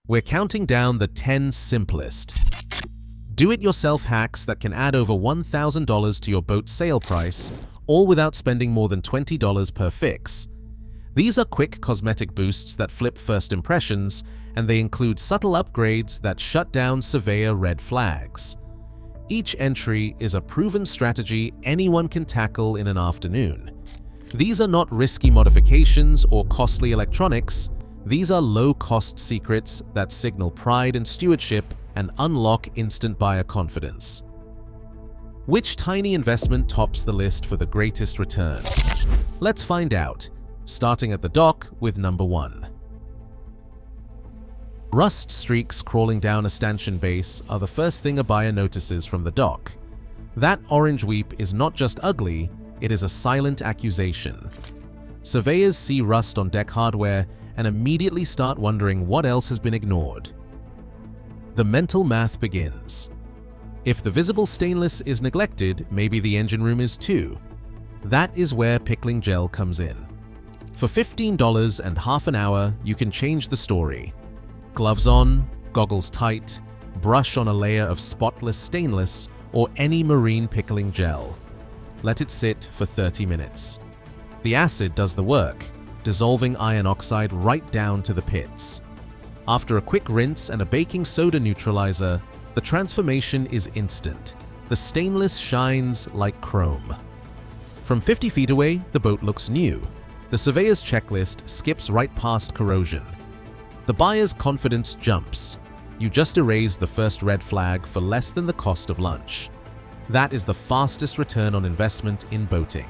We're counting down the 10 simplest do-it-yourself hacks that can add over $1,000 to your boat's sale price, all without spending more than $20 per fix. These are quick cosmetic boosts that flip first impressions, and they include subtle upgrades that shut down surveyor red flags. Each entry is a proven strategy anyone can tackle in an afternoon. These are not risky modifications or costly electronics. These are low-cost secrets that signal pride and stewardship and unlock instant buyer confidence. Which tiny investment tops the list for the greatest return? Let's find out, starting at the dock with number 1. Rust streaks crawling down a stanchion base are the first thing a buyer notices from the dock. That orange weep is not just ugly, it is a silent accusation. Surveyors see rust on deck hardware and immediately start wondering what else has been ignored. The mental math begins. If the visible stainless is neglected, maybe the engine room is too. That is where pickling gel comes in. For $15 and half an hour, you can change the story. Gloves on, goggles tight, brush on a layer of spotless stainless or any marine pickling gel. Let it sit for 30 minutes. The acid does the work, dissolving iron oxide right down to the pits. After a quick rinse and a baking soda neutralizer, the transformation is instant. The stainless shines like chrome. From 50 feet away, the boat looks new. The surveyor's checklist skips right past corrosion. The buyer's confidence jumps. You just erased the first red flag for less than the cost of lunch. That is the fastest return on investment in boating.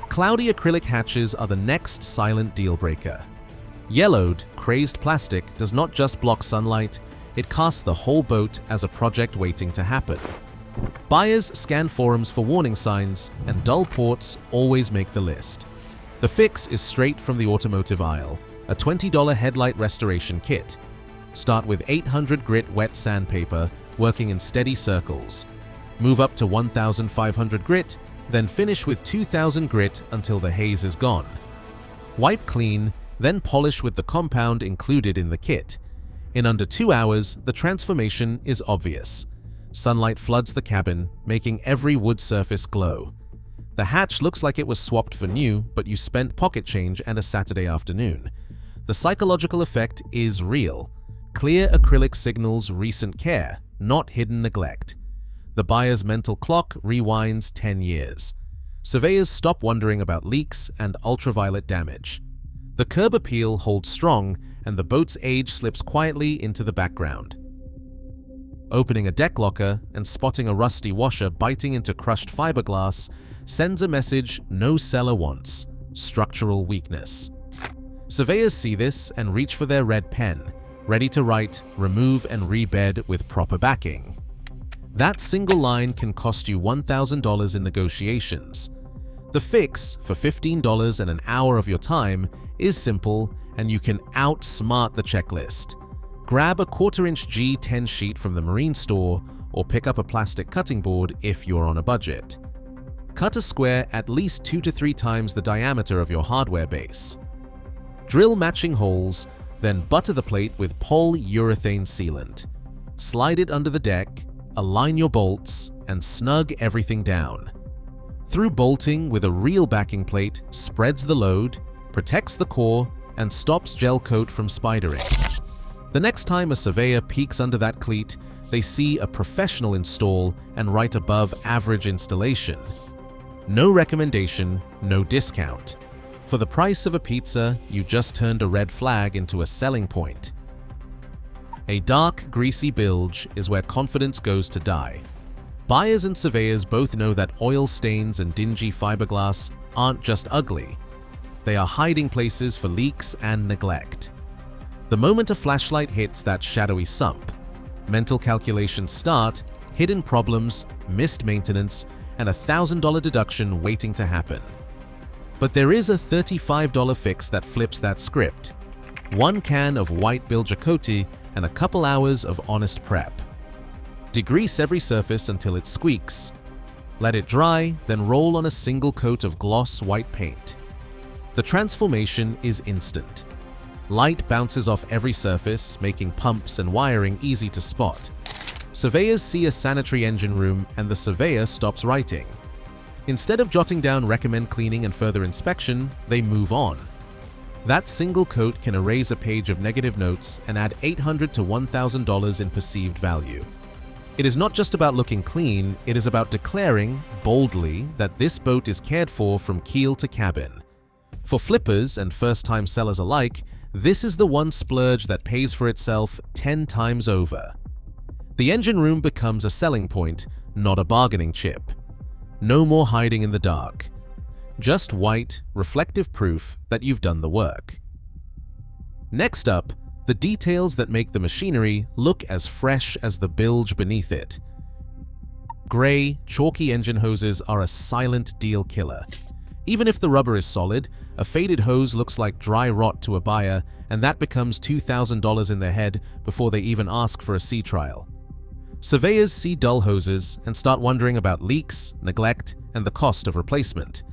Cloudy acrylic hatches are the next silent deal breaker. Yellowed, crazed plastic does not just block sunlight, it casts the whole boat as a project waiting to happen. Buyers scan forums for warning signs, and dull ports always make the list. The fix is straight from the automotive aisle, a $20 headlight restoration kit. Start with 800 grit wet sandpaper, working in steady circles. Move up to 1,500 grit, then finish with 2,000 grit until the haze is gone. Wipe clean, then polish with the compound included in the kit. In under 2 hours, the transformation is obvious. Sunlight floods the cabin, making every wood surface glow. The hatch looks like it was swapped for new, but you spent pocket change and a Saturday afternoon. The psychological effect is real. Clear acrylic signals recent care, not hidden neglect. The buyer's mental clock rewinds 10 years. Surveyors stop wondering about leaks and ultraviolet damage. The curb appeal holds strong, and the boat's age slips quietly into the background. Opening a deck locker and spotting a rusty washer biting into crushed fiberglass sends a message no seller wants: structural weakness. Surveyors see this and reach for their red pen, ready to write, remove and rebed with proper backing. That single line can cost you $1,000 in negotiations. The fix, for $15 and an hour of your time, is simple, and you can outsmart the checklist. Grab a 1/4-inch G10 sheet from the marine store, or pick up a plastic cutting board if you're on a budget. Cut a square at least 2 to 3 times the diameter of your hardware base. Drill matching holes, then butter the plate with polyurethane sealant. Slide it under the deck, align your bolts, and snug everything down. Through bolting with a real backing plate spreads the load, protects the core, and stops gel coat from spidering. The next time a surveyor peeks under that cleat, they see a professional install and right above average installation. No recommendation, no discount. For the price of a pizza, you just turned a red flag into a selling point. A dark, greasy bilge is where confidence goes to die. Buyers and surveyors both know that oil stains and dingy fiberglass aren't just ugly. They are hiding places for leaks and neglect. The moment a flashlight hits that shadowy sump, mental calculations start, hidden problems, missed maintenance, and a $1,000 deduction waiting to happen. But there is a $35 fix that flips that script. 1 can of white bilge coating and a couple hours of honest prep. Degrease every surface until it squeaks. Let it dry, then roll on a single coat of gloss white paint. The transformation is instant. Light bounces off every surface, making pumps and wiring easy to spot. Surveyors see a sanitary engine room and the surveyor stops writing. Instead of jotting down recommend cleaning and further inspection, they move on. That single coat can erase a page of negative notes and add $800 to $1,000 in perceived value. It is not just about looking clean, it is about declaring, boldly, that this boat is cared for from keel to cabin. For flippers and first-time sellers alike, this is the one splurge that pays for itself 10 times over. The engine room becomes a selling point, not a bargaining chip. No more hiding in the dark. Just white, reflective proof that you've done the work. Next up, the details that make the machinery look as fresh as the bilge beneath it. Gray, chalky engine hoses are a silent deal killer. Even if the rubber is solid, a faded hose looks like dry rot to a buyer, and that becomes $2,000 in their head before they even ask for a sea trial. Surveyors see dull hoses and start wondering about leaks, neglect, and the cost of replacement.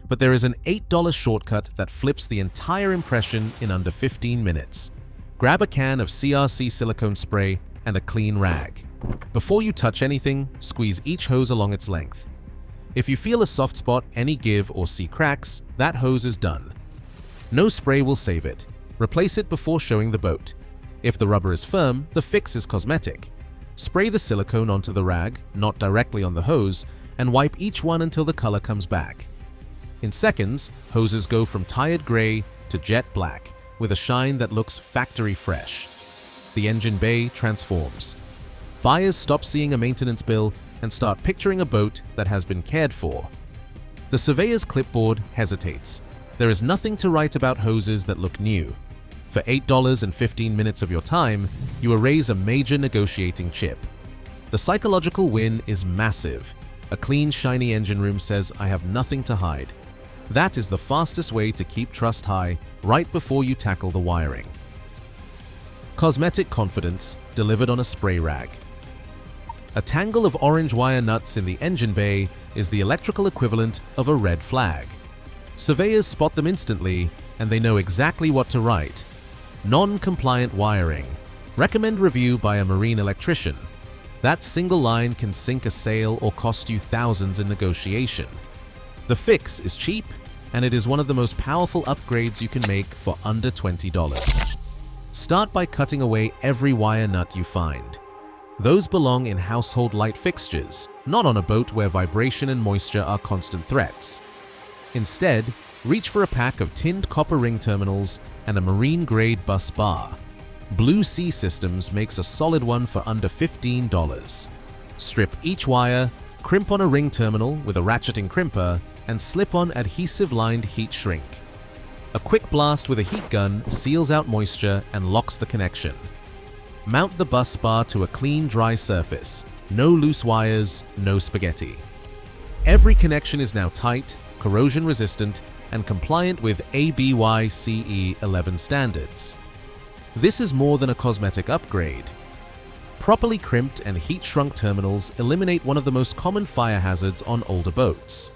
But there is an $8 shortcut that flips the entire impression in under 15 minutes. Grab a can of CRC silicone spray and a clean rag. Before you touch anything, squeeze each hose along its length. If you feel a soft spot, any give, or see cracks, that hose is done. No spray will save it. Replace it before showing the boat. If the rubber is firm, the fix is cosmetic. Spray the silicone onto the rag, not directly on the hose, and wipe each one until the color comes back. In seconds, hoses go from tired gray to jet black, with a shine that looks factory fresh. The engine bay transforms. Buyers stop seeing a maintenance bill and start picturing a boat that has been cared for. The surveyor's clipboard hesitates. There is nothing to write about hoses that look new. For $8 and 15 minutes of your time, you erase a major negotiating chip. The psychological win is massive. A clean, shiny engine room says, "I have nothing to hide." That is the fastest way to keep trust high right before you tackle the wiring. Cosmetic confidence delivered on a spray rag. A tangle of orange wire nuts in the engine bay is the electrical equivalent of a red flag. Surveyors spot them instantly, and they know exactly what to write. Non-compliant wiring. Recommend review by a marine electrician. That single line can sink a sail or cost you thousands in negotiation. The fix is cheap, and it is one of the most powerful upgrades you can make for under $20. Start by cutting away every wire nut you find. Those belong in household light fixtures, not on a boat where vibration and moisture are constant threats. Instead, reach for a pack of tinned copper ring terminals and a marine-grade bus bar. Blue Sea Systems makes a solid one for under $15. Strip each wire, crimp on a ring terminal with a ratcheting crimper, and slip on adhesive-lined heat shrink. A quick blast with a heat gun seals out moisture and locks the connection. Mount the bus bar to a clean, dry surface. No loose wires, no spaghetti. Every connection is now tight, corrosion-resistant, and compliant with ABY-CE 11 standards. This is more than a cosmetic upgrade. Properly crimped and heat-shrunk terminals eliminate one of the most common fire hazards on older boats.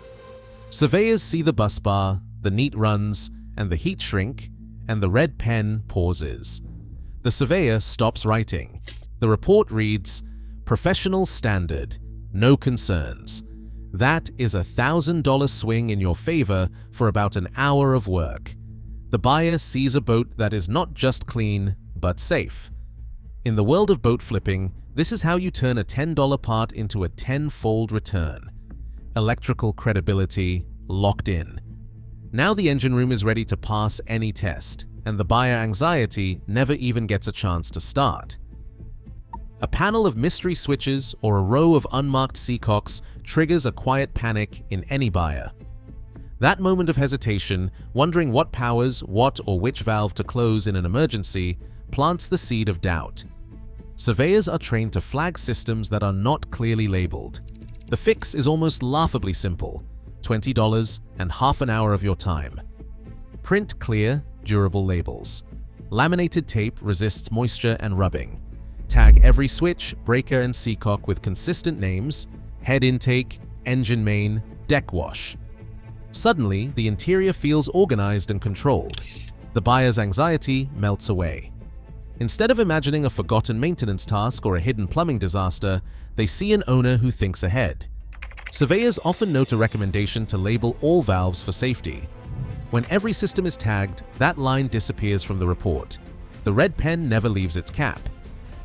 Surveyors see the bus bar, the neat runs, and the heat shrink, and the red pen pauses. The surveyor stops writing. The report reads, "Professional standard, no concerns." That is a $1,000 swing in your favor for about an hour of work. The buyer sees a boat that is not just clean, but safe. In the world of boat flipping, this is how you turn a $10 part into a 10-fold return. Electrical credibility locked in. Now the engine room is ready to pass any test, and the buyer anxiety never even gets a chance to start. A panel of mystery switches or a row of unmarked seacocks triggers a quiet panic in any buyer. That moment of hesitation, wondering what powers, what or which valve to close in an emergency, plants the seed of doubt. Surveyors are trained to flag systems that are not clearly labeled. The fix is almost laughably simple: $20 and half an hour of your time. Print clear, durable labels. Laminated tape resists moisture and rubbing. Tag every switch, breaker, and seacock with consistent names: head intake, engine main, deck wash. Suddenly, the interior feels organized and controlled. The buyer's anxiety melts away. Instead of imagining a forgotten maintenance task or a hidden plumbing disaster, they see an owner who thinks ahead. Surveyors often note a recommendation to label all valves for safety. When every system is tagged, that line disappears from the report. The red pen never leaves its cap.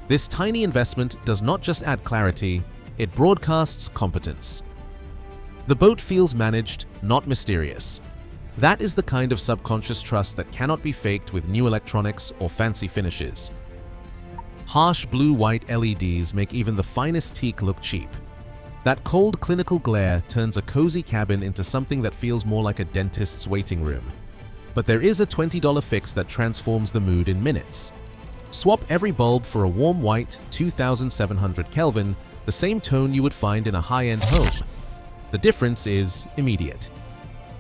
This tiny investment does not just add clarity, it broadcasts competence. The boat feels managed, not mysterious. That is the kind of subconscious trust that cannot be faked with new electronics or fancy finishes. Harsh blue-white LEDs make even the finest teak look cheap. That cold, clinical glare turns a cozy cabin into something that feels more like a dentist's waiting room. But there is a $20 fix that transforms the mood in minutes. Swap every bulb for a warm white 2700 Kelvin, the same tone you would find in a high-end home. The difference is immediate.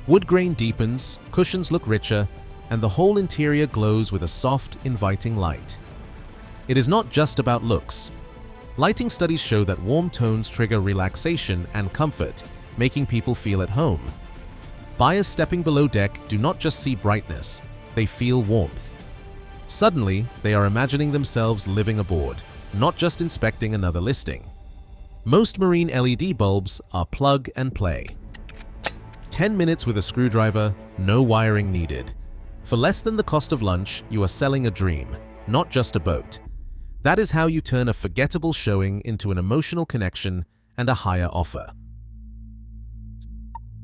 Wood grain deepens, cushions look richer, and the whole interior glows with a soft, inviting light. It is not just about looks. Lighting studies show that warm tones trigger relaxation and comfort, making people feel at home. Buyers stepping below deck do not just see brightness, they feel warmth. Suddenly, they are imagining themselves living aboard, not just inspecting another listing. Most marine LED bulbs are plug and play. 10 minutes with a screwdriver, no wiring needed. For less than the cost of lunch, you are selling a dream, not just a boat. That is how you turn a forgettable showing into an emotional connection and a higher offer.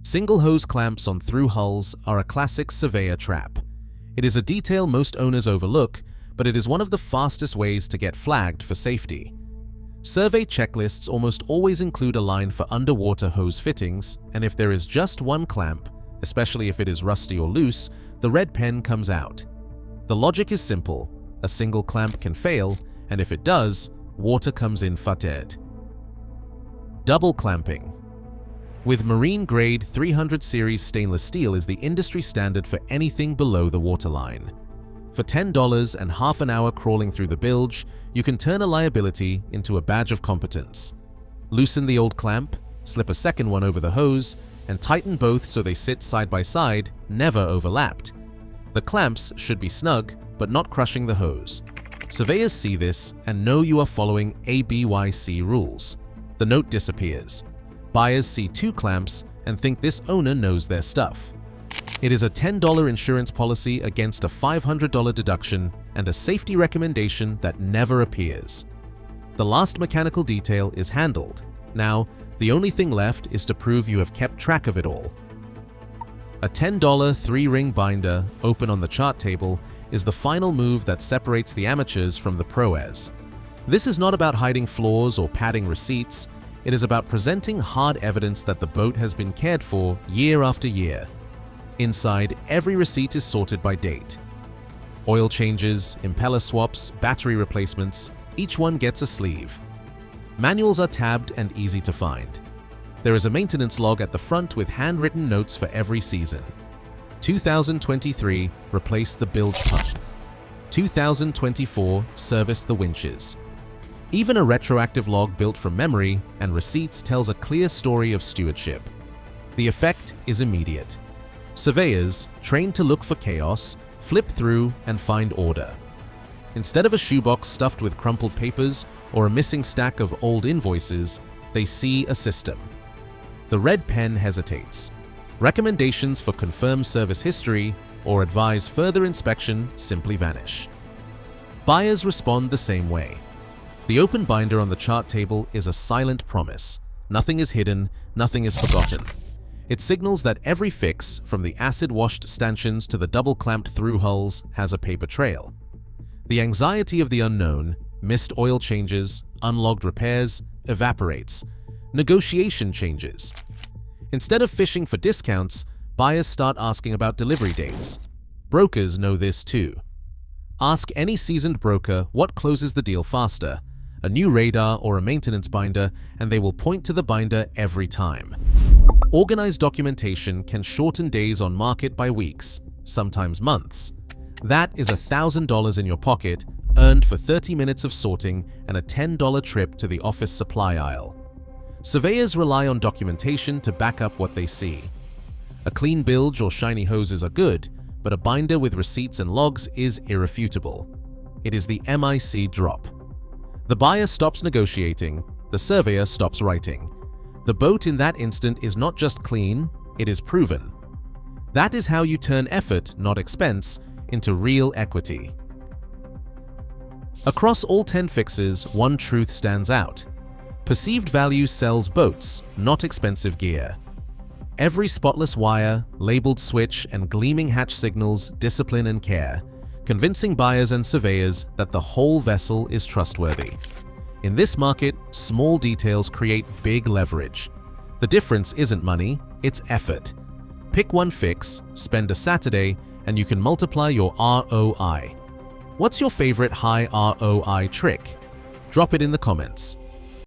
Single hose clamps on through hulls are a classic surveyor trap. It is a detail most owners overlook, but it is one of the fastest ways to get flagged for safety. Survey checklists almost always include a line for underwater hose fittings, and if there is just one clamp, especially if it is rusty or loose, the red pen comes out. The logic is simple: a single clamp can fail, and if it does, water comes in fated. Double clamping. With marine-grade 300 series stainless steel is the industry standard for anything below the waterline. For $10 and half an hour crawling through the bilge, you can turn a liability into a badge of competence. Loosen the old clamp, slip a second one over the hose, and tighten both so they sit side by side, never overlapped. The clamps should be snug, but not crushing the hose. Surveyors see this and know you are following ABYC rules. The note disappears. Buyers see two clamps and think this owner knows their stuff. It is a $10 insurance policy against a $500 deduction and a safety recommendation that never appears. The last mechanical detail is handled. Now, the only thing left is to prove you have kept track of it all. A $10 3-ring binder, open on the chart table, is the final move that separates the amateurs from the pros. This is not about hiding flaws or padding receipts. It is about presenting hard evidence that the boat has been cared for year after year. Inside, every receipt is sorted by date. Oil changes, impeller swaps, battery replacements, each one gets a sleeve. Manuals are tabbed and easy to find. There is a maintenance log at the front with handwritten notes for every season. 2023, replace the bilge pump. 2024, service the winches. Even a retroactive log built from memory and receipts tells a clear story of stewardship. The effect is immediate. Surveyors, trained to look for chaos, flip through and find order. Instead of a shoebox stuffed with crumpled papers or a missing stack of old invoices, they see a system. The red pen hesitates. Recommendations for confirmed service history or advise further inspection simply vanish. Buyers respond the same way. The open binder on the chart table is a silent promise. Nothing is hidden, nothing is forgotten. It signals that every fix, from the acid-washed stanchions to the double-clamped through hulls, has a paper trail. The anxiety of the unknown, missed oil changes, unlogged repairs, evaporates. Negotiation changes. Instead of fishing for discounts, buyers start asking about delivery dates. Brokers know this too. Ask any seasoned broker what closes the deal faster, a new radar or a maintenance binder, and they will point to the binder every time. Organized documentation can shorten days on market by weeks, sometimes months. That is $1,000 in your pocket, earned for 30 minutes of sorting and a $10 trip to the office supply aisle. Surveyors rely on documentation to back up what they see. A clean bilge or shiny hoses are good, but a binder with receipts and logs is irrefutable. It is the MIC drop. The buyer stops negotiating, the surveyor stops writing. The boat in that instant is not just clean, it is proven. That is how you turn effort, not expense, into real equity. Across all 10 fixes, one truth stands out. Perceived value sells boats, not expensive gear. Every spotless wire, labeled switch, and gleaming hatch signals discipline and care, convincing buyers and surveyors that the whole vessel is trustworthy. In this market, small details create big leverage. The difference isn't money, it's effort. Pick one fix, spend a Saturday, and you can multiply your ROI. What's your favorite high ROI trick? Drop it in the comments.